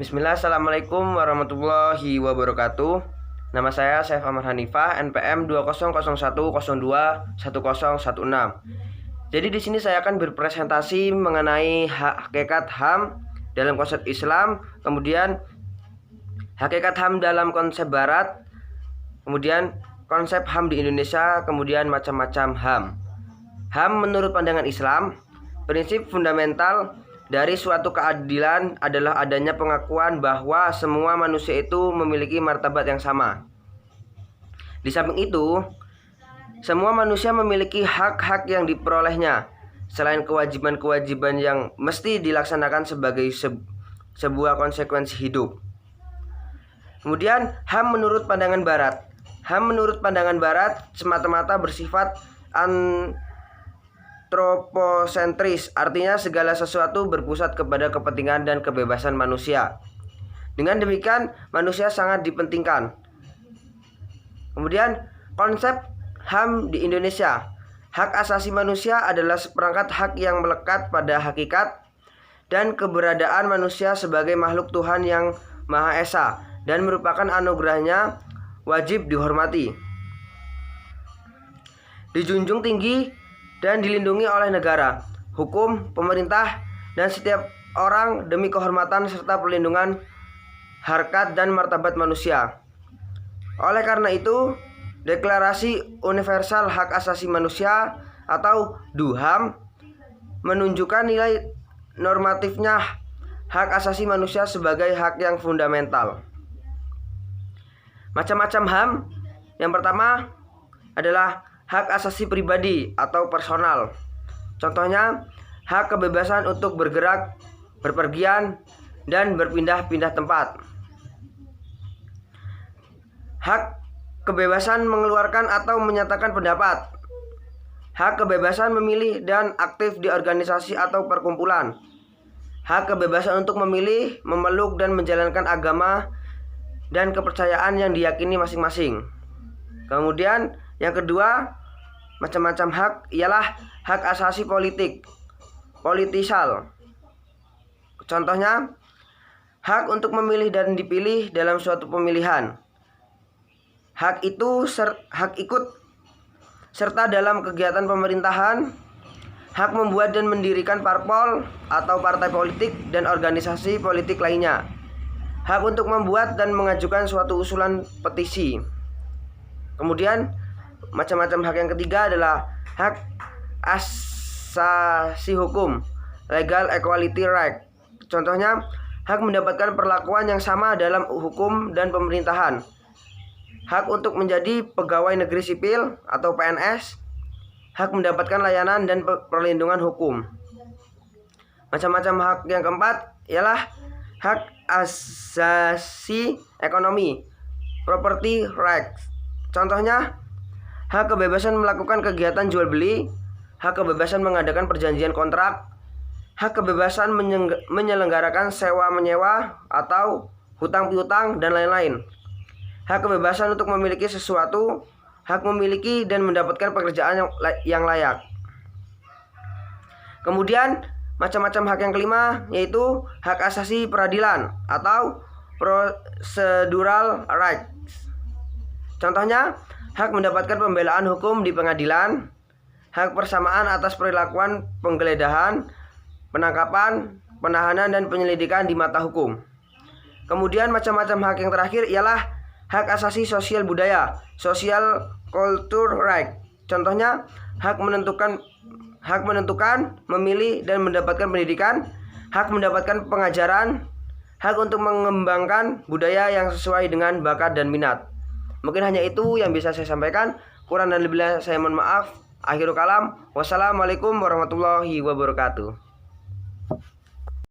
Bismillah, Assalamualaikum warahmatullahi wabarakatuh. Nama saya Saif Amar Hanifah, NPM 2001021016. Jadi di sini saya akan berpresentasi mengenai hakikat HAM dalam konsep Islam, kemudian hakikat HAM dalam konsep Barat, kemudian konsep HAM di Indonesia, kemudian macam-macam HAM. HAM menurut pandangan Islam, prinsip fundamental dari suatu keadilan adalah adanya pengakuan bahwa semua manusia itu memiliki martabat yang sama. Di samping itu, semua manusia memiliki hak-hak yang diperolehnya, selain kewajiban-kewajiban yang mesti dilaksanakan sebagai sebuah konsekuensi hidup. Kemudian, HAM menurut pandangan Barat. HAM menurut pandangan Barat semata-mata bersifat antroposentris, artinya segala sesuatu berpusat kepada kepentingan dan kebebasan manusia. Dengan demikian, manusia sangat dipentingkan. Kemudian, konsep HAM di Indonesia. Hak asasi manusia adalah seperangkat hak yang melekat pada hakikat dan keberadaan manusia sebagai makhluk Tuhan yang Maha Esa dan merupakan anugerahnya wajib dihormati, dijunjung tinggi dan dilindungi oleh negara, hukum, pemerintah, dan setiap orang demi kehormatan serta perlindungan harkat dan martabat manusia. Oleh karena itu, Deklarasi Universal Hak Asasi Manusia atau DUHAM menunjukkan nilai normatifnya hak asasi manusia sebagai hak yang fundamental. Macam-macam HAM. Yang pertama adalah hak asasi pribadi atau personal. Contohnya, hak kebebasan untuk bergerak, berpergian, dan berpindah-pindah tempat. Hak kebebasan mengeluarkan atau menyatakan pendapat. Hak kebebasan memilih dan aktif di organisasi atau perkumpulan. Hak kebebasan untuk memilih, memeluk, dan menjalankan agama dan kepercayaan yang diyakini masing-masing. Kemudian yang kedua, macam-macam hak ialah hak asasi politik, politisal. Contohnya, hak untuk memilih dan dipilih dalam suatu pemilihan. Hak ikut serta dalam kegiatan pemerintahan, hak membuat dan mendirikan parpol atau partai politik dan organisasi politik lainnya, hak untuk membuat dan mengajukan suatu usulan petisi. Kemudian macam-macam hak yang ketiga adalah hak asasi hukum, legal equality right. Contohnya, hak mendapatkan perlakuan yang sama dalam hukum dan pemerintahan, hak untuk menjadi pegawai negeri sipil atau PNS, hak mendapatkan layanan dan perlindungan hukum. Macam-macam hak yang keempat ialah hak asasi ekonomi, property rights. Contohnya, hak kebebasan melakukan kegiatan jual beli, hak kebebasan mengadakan perjanjian kontrak, hak kebebasan menyelenggarakan sewa menyewa atau hutang piutang, dan lain-lain. Hak kebebasan untuk memiliki sesuatu, hak memiliki dan mendapatkan pekerjaan yang layak. Kemudian macam-macam hak yang kelima yaitu hak asasi peradilan atau procedural rights. Contohnya, hak mendapatkan pembelaan hukum di pengadilan, hak persamaan atas perlakuan penggeledahan, penangkapan, penahanan, dan penyelidikan di mata hukum. Kemudian macam-macam hak yang terakhir ialah hak asasi sosial budaya, social culture right. Contohnya, hak menentukan, memilih dan mendapatkan pendidikan, hak mendapatkan pengajaran, hak untuk mengembangkan budaya yang sesuai dengan bakat dan minat. Mungkin hanya itu yang bisa saya sampaikan. Kurang dan lebihnya saya mohon maaf. Akhirul kalam. Wassalamualaikum warahmatullahi wabarakatuh.